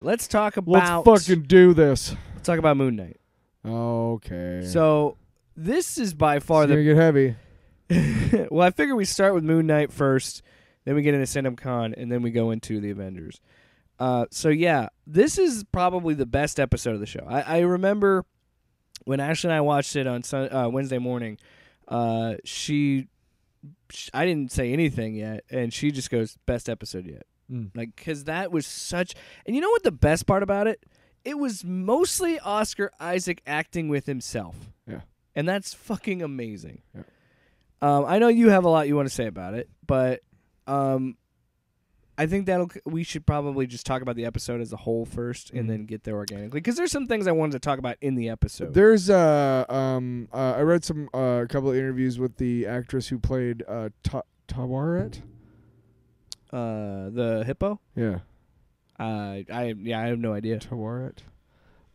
let's talk about... Let's fucking do this. Let's talk about Moon Knight. Okay. So, this is by far it's gonna get heavy. Well, I figure we start with Moon Knight first, then we get into Asylum and then we go into the Avengers. So, yeah, this is probably the best episode of the show. I remember when Ashley and I watched it on Wednesday morning, I didn't say anything yet, and she just goes, best episode yet. Like, because that was such... And you know what the best part about it? It was mostly Oscar Isaac acting with himself. Yeah. And that's fucking amazing. Yeah. I know you have a lot you want to say about it, but I think we should probably just talk about the episode as a whole first and then get there organically. Because there's some things I wanted to talk about in the episode. There's I read a couple of interviews with the actress who played Tawaret. The hippo? Yeah. I have no idea. Tawaret.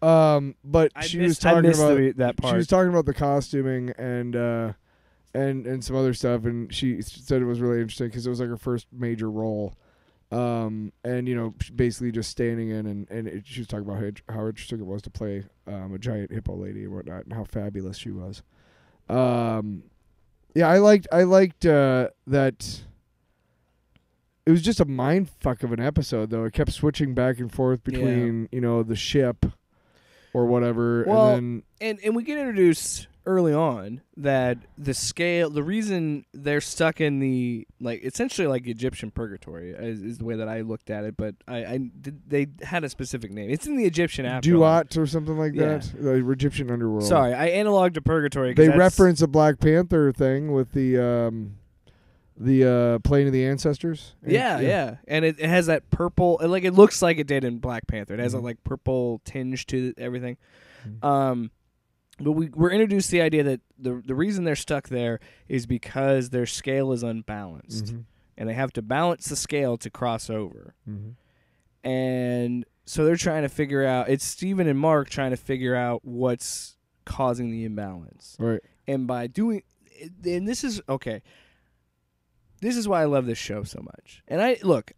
But she was talking about that part. She was talking about the costuming and some other stuff, and she said it was really interesting because it was like her first major role. And basically just standing in and she was talking about how interesting it was to play a giant hippo lady and whatnot, and how fabulous she was. Yeah, I liked that. It was just a mind fuck of an episode, though. It kept switching back and forth between the ship or whatever. Well, and we get introduced early on that the reason they're stuck in the essentially like Egyptian purgatory is the way that I looked at it, but they had a specific name. It's in the Egyptian afterlife. Duat or something like that. The Egyptian underworld. Sorry, I analoged to purgatory. They reference a Black Panther thing with the plane of the ancestors. Yeah. And it has that purple, it looks like it did in Black Panther. It has a purple tinge to everything. But we're introduced to the idea that the reason they're stuck there is because their scale is unbalanced. And they have to balance the scale to cross over. And so they're trying to figure out, it's Steven and Mark trying to figure out what's causing the imbalance. Right. And by doing, and this is, okay, this is why I love this show so much. And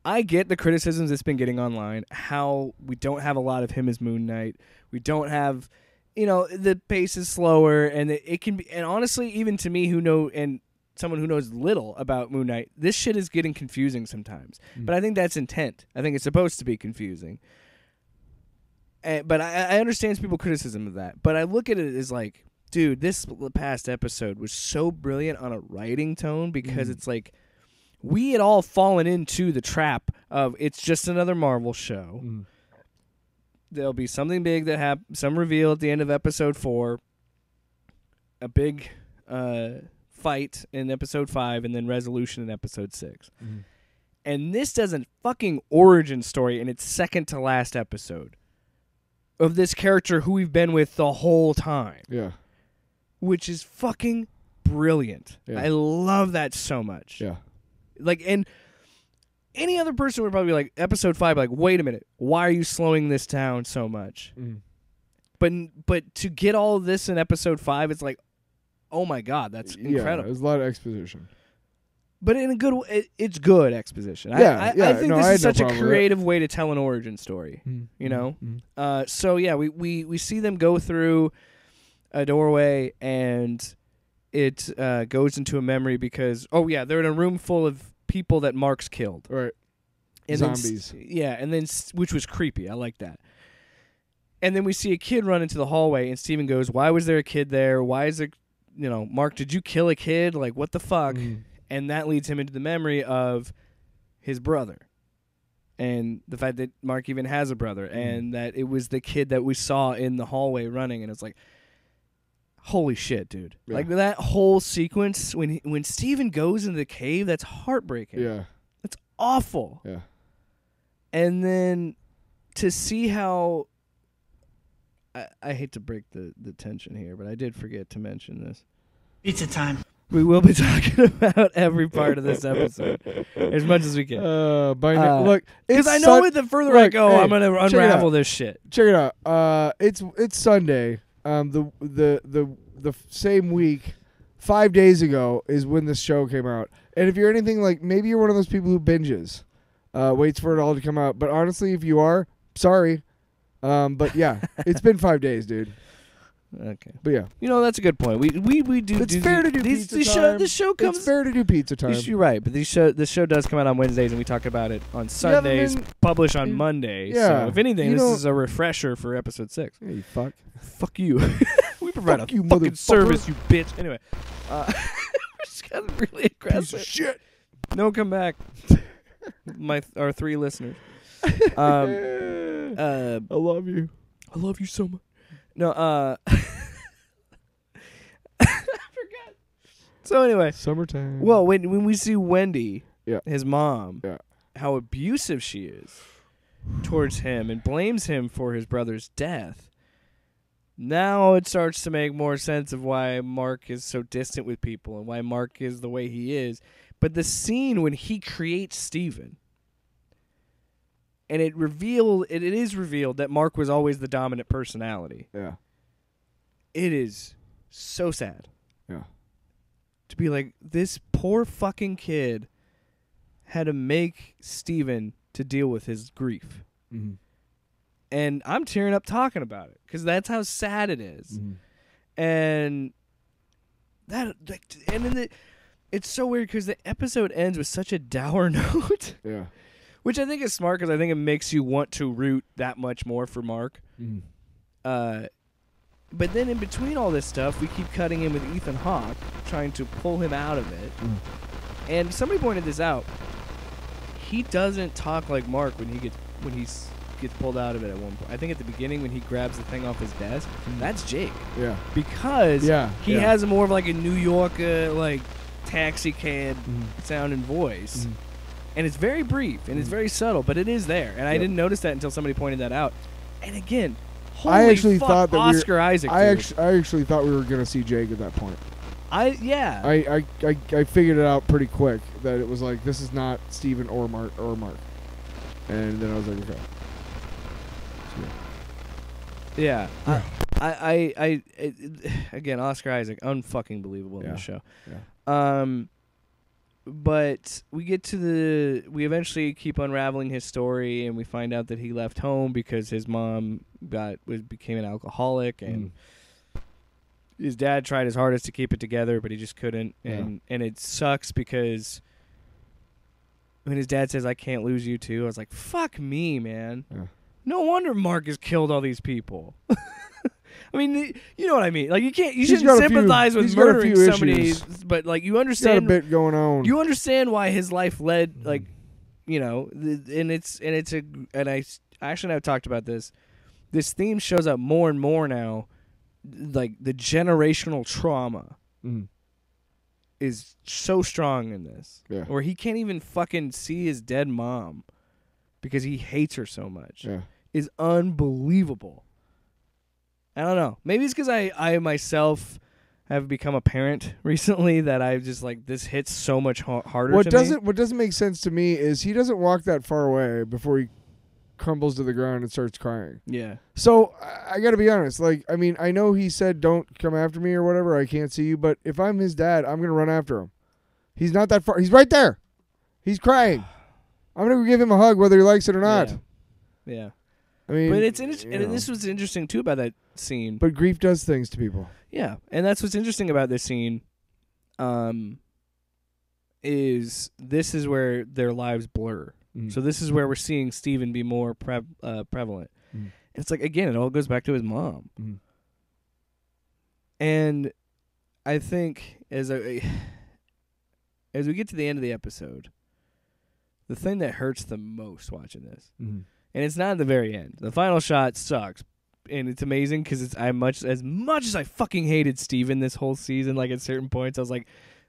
I get the criticisms it's been getting online, how we don't have a lot of him as Moon Knight. We don't have, the pace is slower, and it can be, and honestly, even to me and someone who knows little about Moon Knight, this shit is getting confusing sometimes. But I think that's intent. I think it's supposed to be confusing. But I understand people's criticism of that. But I look at it as like, dude, this past episode was so brilliant on a writing tone because it's like, we had all fallen into the trap of it's just another Marvel show. There'll be something big that happens, some reveal at the end of episode 4, a big fight in episode 5, and then resolution in episode 6. And this does a fucking origin story in its second to last episode of this character who we've been with the whole time. Yeah. Which is fucking brilliant. Yeah. I love that so much. Yeah. And any other person would probably be like, episode 5, like, wait a minute, why are you slowing this down so much? But to get all of this in episode 5, it's like, oh my God, that's incredible. Yeah, there's a lot of exposition. But in a good way, it's good exposition. Yeah, I think this is such a problem creative way to tell an origin story. So yeah, we see them go through a doorway, and it goes into a memory because they're in a room full of people that Mark's killed. Right. And zombies. And then which was creepy. I like that. And then we see a kid run into the hallway, and Steven goes, "Why was there a kid there? Why is it, Mark, did you kill a kid? Like, what the fuck?" And that leads him into the memory of his brother. And the fact that Mark even has a brother, and that it was the kid that we saw in the hallway running, and it's like, holy shit, dude. Yeah. Like, that whole sequence, when Steven goes into the cave, that's heartbreaking. Yeah. That's awful. Yeah. And then to see how... I hate to break the tension here, but I did forget to mention this. Pizza time. We will be talking about every part of this episode as much as we can. Look, because I know the further I go, I'm gonna unravel this shit. Check it out. It's Sunday. The same week, 5 days ago, is when this show came out. And if you're anything like, maybe you're one of those people who binges, waits for it all to come out. But honestly, if you are, sorry. But yeah, it's been 5 days, dude. Okay. But yeah. That's a good point. We do. It's fair to do pizza time. This show comes. It's fair to do pizza time. You're right, but this show does come out on Wednesdays, and we talk about it on Sundays, publish on Mondays. Yeah. So if anything, this is a refresher for episode 6. Yeah, you fuck. Fuck you. We provide Fuck a you, fucking motherfucker. service, you bitch. Anyway, we're just got really aggressive. Piece of shit. No, come back. Our 3 listeners. I love you. I love you so much. No, I forgot. So anyway, Summertime. well, when we see Wendy, Yeah. his mom, Yeah. how abusive she is towards him and blames him for his brother's death, now it starts to make more sense of why Mark is so distant with people and why Mark is the way he is. But the scene when he creates Steven, and it is revealed that Mark was always the dominant personality. Yeah. It is so sad. Yeah. To be like, this poor fucking kid had to make Steven to deal with his grief. Mm-hmm. And I'm tearing up talking about it because that's how sad it is. Mm-hmm. And then it's so weird because the episode ends with such a dour note. Yeah. Which I think is smart because I think it makes you want to root that much more for Mark. Mm-hmm. But then in between all this stuff, we keep cutting in with Ethan Hawke, trying to pull him out of it. Mm. And somebody pointed this out. He doesn't talk like Mark when he gets pulled out of it at one point. I think at the beginning when he grabs the thing off his desk, that's Jake. Yeah. Because he yeah. has more of like a New York taxi cab sounding voice. Mm-hmm. And it's very brief, and it's very subtle, but it is there. And I didn't notice that until somebody pointed that out. And again, I actually fuck, thought that Oscar Isaac. I actually thought we were gonna see Jake at that point. I figured it out pretty quick that it was like, this is not Steven or Mark. And then I was like, okay. So, yeah. Again, Oscar Isaac, unfucking believable in the show. Yeah. But we we eventually keep unraveling his story, and we find out that he left home because his mom became an alcoholic, and his dad tried his hardest to keep it together, but he just couldn't. And it sucks because when his dad says, "I can't lose you too," I was like, "Fuck me, man." Yeah. No wonder Mark has killed all these people. I mean, you know what I mean. Like, you shouldn't sympathize with murdering somebody, but like you understand. He's got a bit going on. You understand why his life led, I've talked about this. This theme shows up more and more now. Like the generational trauma is so strong in this, where he can't even fucking see his dead mom because he hates her so much. Yeah. Is unbelievable. I don't know. Maybe it's because I myself have become a parent recently that I've just like, this hits so much harder What to me. What doesn't make sense to me is he doesn't walk that far away before he crumbles to the ground and starts crying. Yeah. So I got to be honest. Like, I mean, I know he said, "Don't come after me" or whatever. I can't see you. But if I'm his dad, I'm gonna run after him. He's not that far. He's right there. He's crying. I'm gonna give him a hug whether he likes it or not. Yeah. I mean, but it's interesting, and this was interesting too about that scene. But grief does things to people. Yeah, and that's what's interesting about this scene. Is this is where their lives blur. So this is where we're seeing Steven be more prevalent. And it's like, again, it all goes back to his mom. And I think as we get to the end of the episode, the thing that hurts the most watching this. And it's not at the very end. The final shot sucks, and it's amazing because it's as much as I fucking hated Steven this whole season. Like at certain points, I was like,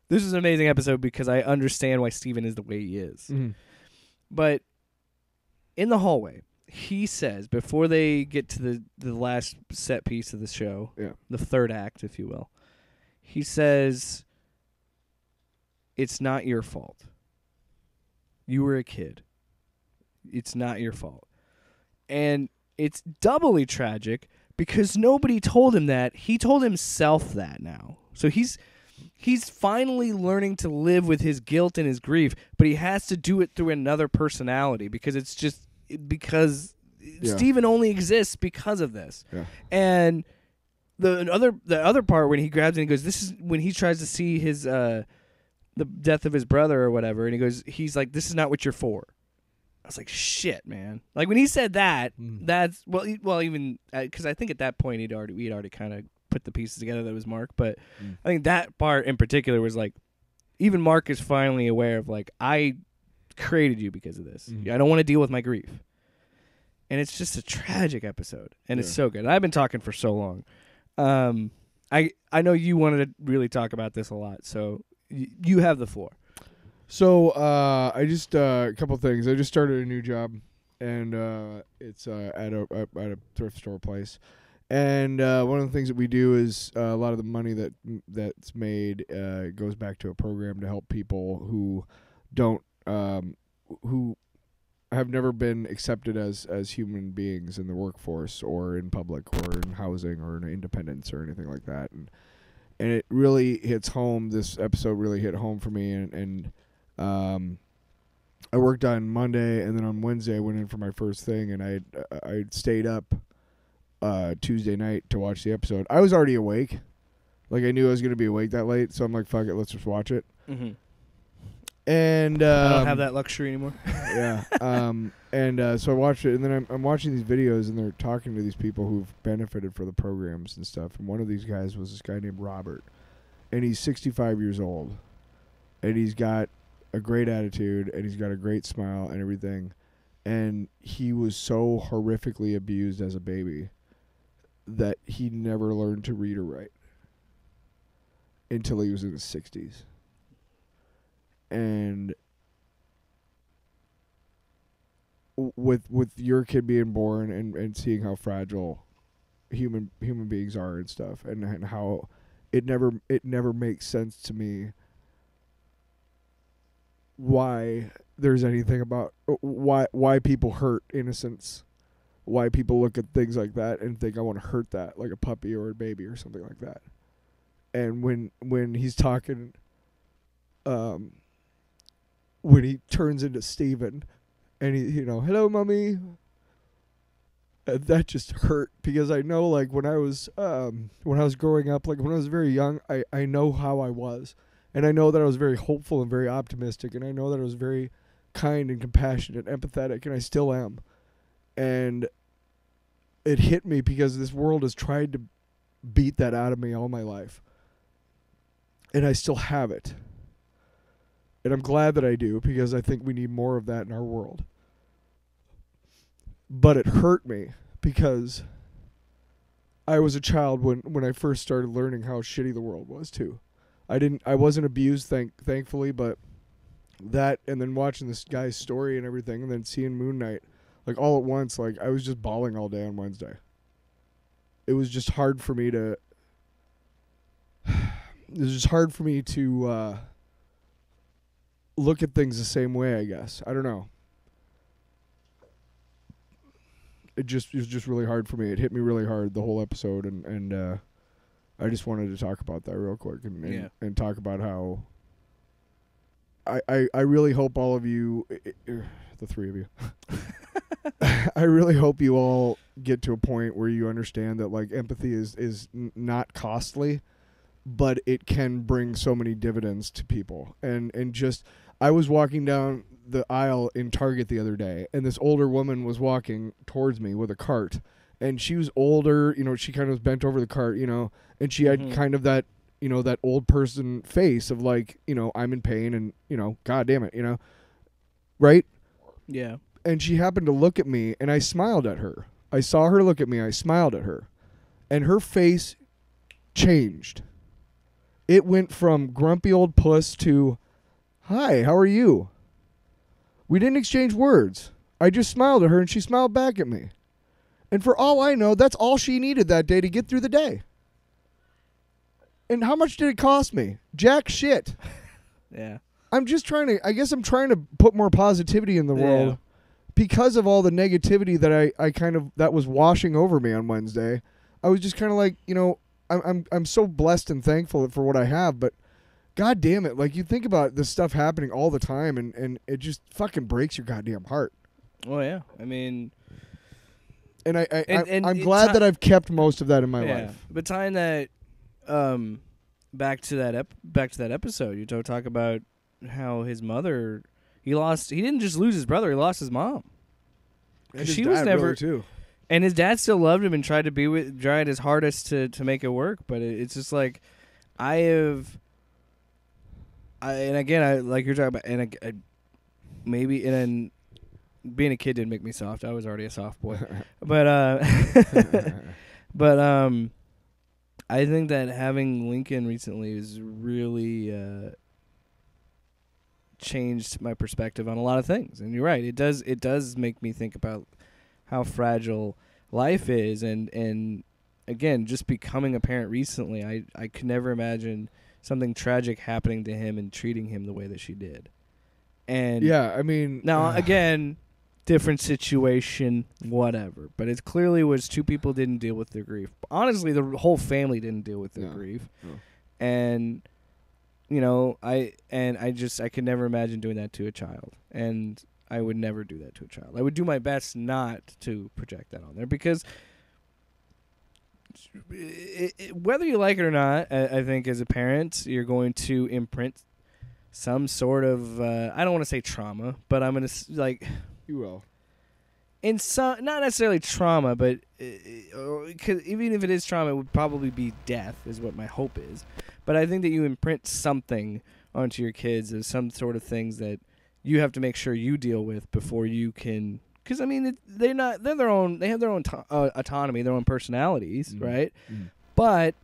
"This is an amazing episode" because I understand why Steven is the way he is. But in the hallway, he says before they get to the last set piece of the show, the third act, if you will, he says, "It's not your fault. You were a kid. It's not your fault." And it's doubly tragic because nobody told him that. He told himself that now. So he's finally learning to live with his guilt and his grief, but he has to do it through another personality because Steven only exists because of this. Yeah. And the other part when he grabs it and he goes, this is when he tries to see his the death of his brother or whatever, and he's like, this is not what you're for. I was like, shit, man. Like when he said that, that's even because I think at that point we'd already kind of put the pieces together that it was Mark, but I think that part in particular was like, even Mark is finally aware of like, I created you because of this. I don't want to deal with my grief. And it's just a tragic episode, and it's so good. I've been talking for so long. I know you wanted to really talk about this a lot, so you have the floor. So I just a couple things. I just started a new job, and it's at a thrift store place. And one of the things that we do is a lot of the money that's made goes back to a program to help people who don't who have never been accepted as human beings in the workforce or in public or in housing or in independence or anything like that. And it really hits home. This episode really hit home for me. And I worked on Monday, and then on Wednesday I went in for my first thing, and I stayed up Tuesday night to watch the episode. I was already awake. Like I knew I was going to be awake that late, so I'm like, fuck it, let's just watch it. Mm-hmm. And I don't have that luxury anymore. Yeah. So I watched it, and then I'm watching these videos, and they're talking to these people who've benefited for the programs and stuff. And one of these guys was this guy named Robert, and he's 65 years old, and he's got a great attitude, and he's got a great smile and everything. And he was so horrifically abused as a baby that he never learned to read or write until he was in his 60s. And with your kid being born and seeing how fragile human beings are and stuff, and how it never makes sense to me why there's anything about why people hurt innocence, why people look at things like that and think I want to hurt that, like a puppy or a baby or something like that. And when he's talking, when he turns into Steven and he, hello, mommy, that just hurt, because I know, like, when I was growing up, like when I was very young, I know how I was, and I know that I was very hopeful and very optimistic, and I know that I was very kind and compassionate, empathetic, and I still am. And it hit me because this world has tried to beat that out of me all my life, and I still have it. And I'm glad that I do, because I think we need more of that in our world. But it hurt me because I was a child when I first started learning how shitty the world was too. I wasn't abused, thankfully, but that, and then watching this guy's story and everything, and then seeing Moon Knight, like all at once, like I was just bawling all day on Wednesday. It was just hard for me to look at things the same way, I guess. I don't know. It was just really hard for me. It hit me really hard, the whole episode, and I just wanted to talk about that real quick and talk about how I really hope all of you, the three of you, I really hope you all get to a point where you understand that, like, empathy is not costly, but it can bring so many dividends to people. And just, I was walking down the aisle in Target the other day, and this older woman was walking towards me with a cart, and she was older, she kind of was bent over the cart, and she had kind of that, that old person face of like, I'm in pain and, God damn it, right? Yeah. And she happened to look at me, and I smiled at her. I saw her look at me, I smiled at her, and her face changed. It went from grumpy old puss to, hi, how are you? We didn't exchange words. I just smiled at her, and she smiled back at me. And for all I know, that's all she needed that day to get through the day. And how much did it cost me? Jack shit. Yeah. I'm trying to put more positivity in the world because of all the negativity that that was washing over me on Wednesday. I was just kind of like, I'm so blessed and thankful for what I have, but God damn it, like, you think about this stuff happening all the time, and it just fucking breaks your goddamn heart. Oh yeah, I mean, And And I'm glad that I've kept most of that in my yeah. life. But tying that back to that episode, you talk about how his mother, he didn't just lose his brother, he lost his mom. And she his was dad never really too. And his dad still loved him and tried his hardest to make it work, but it's just like and again, I like you're talking about, and I maybe and being a kid didn't make me soft. I was already a soft boy, but I think that having Lincoln recently has really changed my perspective on a lot of things. And you're right, it does make me think about how fragile life is, and again, just becoming a parent recently, I could never imagine something tragic happening to him and treating him the way that she did. And yeah, I mean, now again, different situation, whatever. But it clearly was two people didn't deal with their grief. Honestly, the whole family didn't deal with their grief. No. And I could never imagine doing that to a child. And I would never do that to a child. I would do my best not to project that on there, because whether you like it or not, I think as a parent, you're going to imprint some sort of I don't want to say trauma, but I'm going to like you will. In some, not necessarily trauma, but even if it is trauma, it would probably be death, is what my hope is. But I think that you imprint something onto your kids as some sort of things that you have to make sure you deal with before you can. Because I mean, they have their own autonomy, their own personalities, right? Mm. But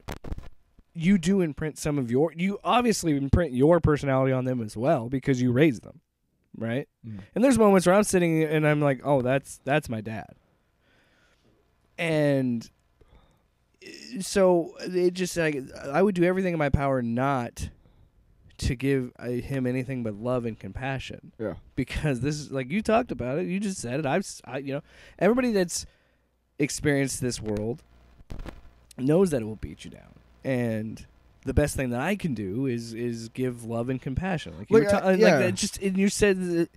you do imprint you obviously imprint your personality on them as well, because you raised them, right? Mm. And there's moments where I'm sitting and I'm like, oh, that's my dad. And so it just like, I would do everything in my power not to give him anything but love and compassion. Yeah. Because this is, like you talked about it, you just said it. Everybody that's experienced this world knows that it will beat you down. And the best thing that I can do is give love and compassion. Like you were like that, just, and you said that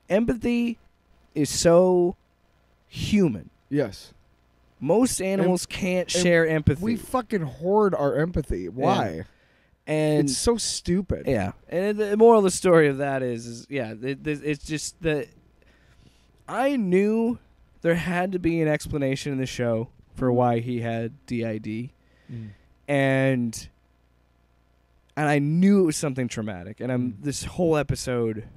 empathy is so human. Yes. Most animals can't share empathy. We fucking hoard our empathy. Why? Yeah. And it's so stupid. Yeah. And the moral of the story of that is it's just that I knew there had to be an explanation in the show for why he had DID. Mm. And I knew it was something traumatic. And this whole episode,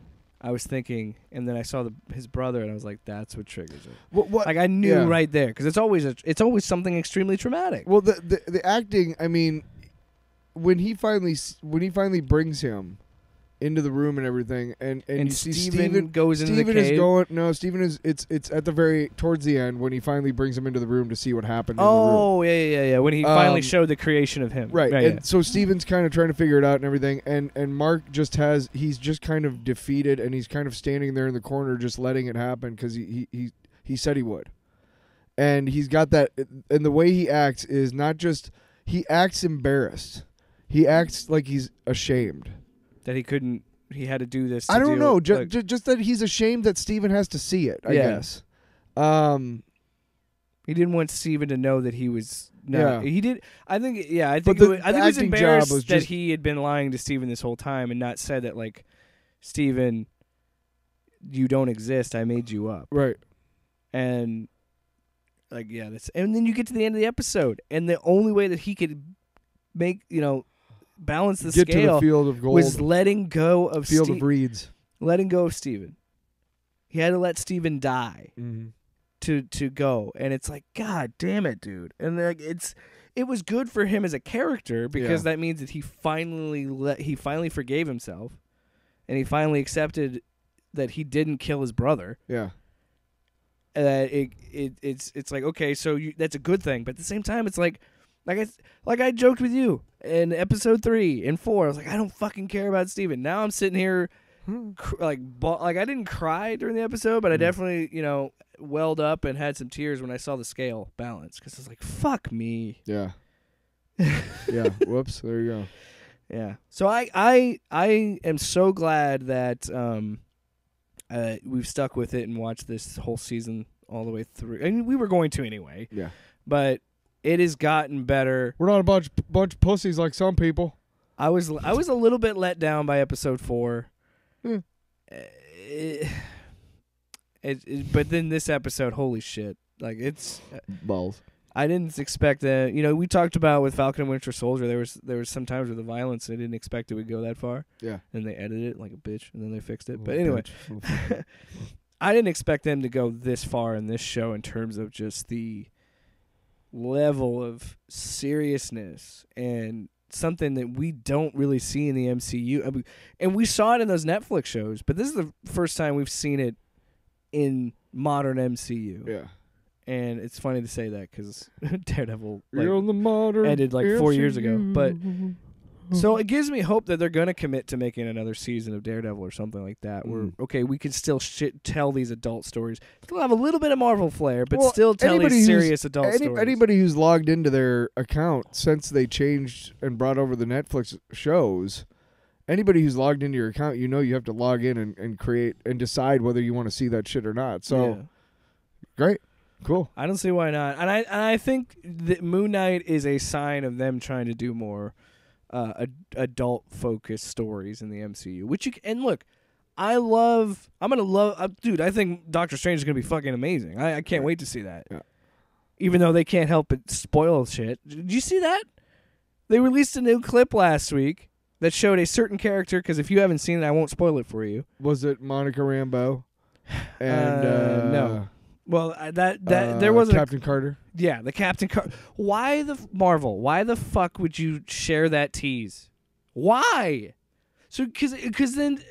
I was thinking, and then I saw his brother, and I was like, "That's what triggers it." What? Like I knew right there, because it's always something extremely traumatic. Well, the acting, I mean, when he finally brings him into the room and everything, and you see Steven goes into the cave. Steven is it's at the towards the end when he finally brings him into the room to see what happened. Oh, in the room. Yeah. When he finally showed the creation of him, right? And so Steven's kind of trying to figure it out and everything, and Mark he's just kind of defeated, and he's kind of standing there in the corner just letting it happen because he said he would, and he's got that, and the way he acts is not just he acts embarrassed, he acts like he's ashamed. That he had to do this. I don't know. Just that he's ashamed that Steven has to see it, I guess. He didn't want Steven to know that he was not. Yeah. He did. I think he was embarrassed that he had been lying to Steven this whole time and not said that, like, Steven, you don't exist. I made you up. Right. And, like, and then you get to the end of the episode, and the only way that he could make, balance the Get scale to the field of gold. Was letting go of field of reeds. Letting go of Steven. He had to let Steven die to go, and it's like, God damn it, dude. And like it was good for him as a character, because that means that he finally forgave himself, and he finally accepted that he didn't kill his brother. Yeah. It's like, okay, so that's a good thing, but at the same time, it's like I joked with you in episode 3 and 4. I was like, I don't fucking care about Steven. Now I'm sitting here, like I didn't cry during the episode, but I definitely, welled up and had some tears when I saw the scale balance, because I was like, fuck me. Yeah. Yeah. Whoops. There you go. Yeah. So I am so glad that we've stuck with it and watched this whole season all the way through. I mean, we were going to anyway. Yeah. But it has gotten better. We're not a bunch of pussies like some people. I was a little bit let down by episode 4. But then this episode, holy shit. Like, it's... balls. I didn't expect that. You know, we talked about with Falcon and Winter Soldier, there was some times with the violence, I didn't expect it would go that far. Yeah. And they edited it like a bitch, and then they fixed it. But anyway, I didn't expect them to go this far in this show in terms of just the level of seriousness and something that we don't really see in the MCU. I mean, and we saw it in those Netflix shows, but this is the first time we've seen it in modern MCU. Yeah. And it's funny to say that because Daredevil ended like 4 years ago. But so it gives me hope that they're going to commit to making another season of Daredevil or something like that. Where, okay, we can still tell these adult stories. Still have a little bit of Marvel flair, but still tell these serious adult stories. Anybody who's logged into their account since they changed and brought over the Netflix shows, anybody who's logged into your account, you know you have to log in and create and decide whether you want to see that shit or not. So, great. Cool. I don't see why not. And I think that Moon Knight is a sign of them trying to do more adult-focused stories in the MCU. And look, dude, I think Doctor Strange is going to be fucking amazing. I can't wait to see that. Yeah. Even though they can't help but spoil shit. Did you see that? They released a new clip last week that showed a certain character, because if you haven't seen it, I won't spoil it for you. Was it Monica Rambeau? And no. Well, there was Captain Carter. Yeah, the Captain Carter. Why Marvel? Why the fuck would you share that tease? Why? So, because then,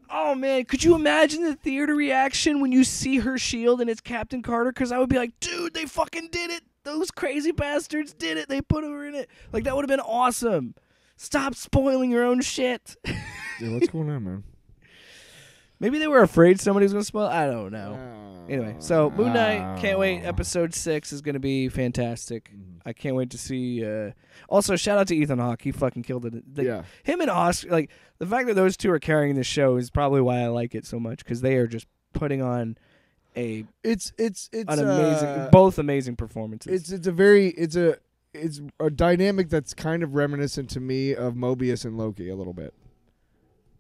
oh man, could you imagine the theater reaction when you see her shield and it's Captain Carter? Because I would be like, dude, they fucking did it. Those crazy bastards did it. They put her in it. Like, that would have been awesome. Stop spoiling your own shit. Yeah, what's going on, man? Maybe they were afraid somebody was going to spoil. I don't know. Anyway, so Moon Knight, can't wait. Episode 6 is going to be fantastic. I can't wait to see. Also, shout out to Ethan Hawke. He fucking killed it. Him and Oscar, like, the fact that those two are carrying this show is probably why I like it so much, because they are just putting on it's amazing, both amazing performances. It's a dynamic that's kind of reminiscent to me of Mobius and Loki a little bit.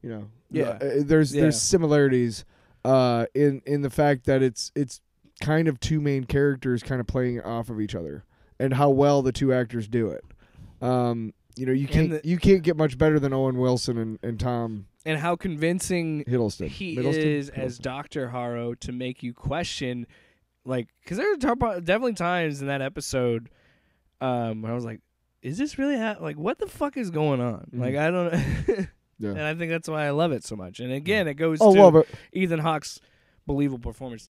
You know, there's similarities in the fact that it's kind of two main characters kind of playing off of each other, and how well the two actors do it. You know, you can't get much better than Owen Wilson and Tom. And how convincing Hiddleston is as Dr. Harrow to make you question, like, because there are definitely times in that episode where I was like, is this really like, what the fuck is going on? Mm-hmm. Like, I don't know. Yeah. And I think that's why I love it so much. And again, it goes to Ethan Hawke's believable performance.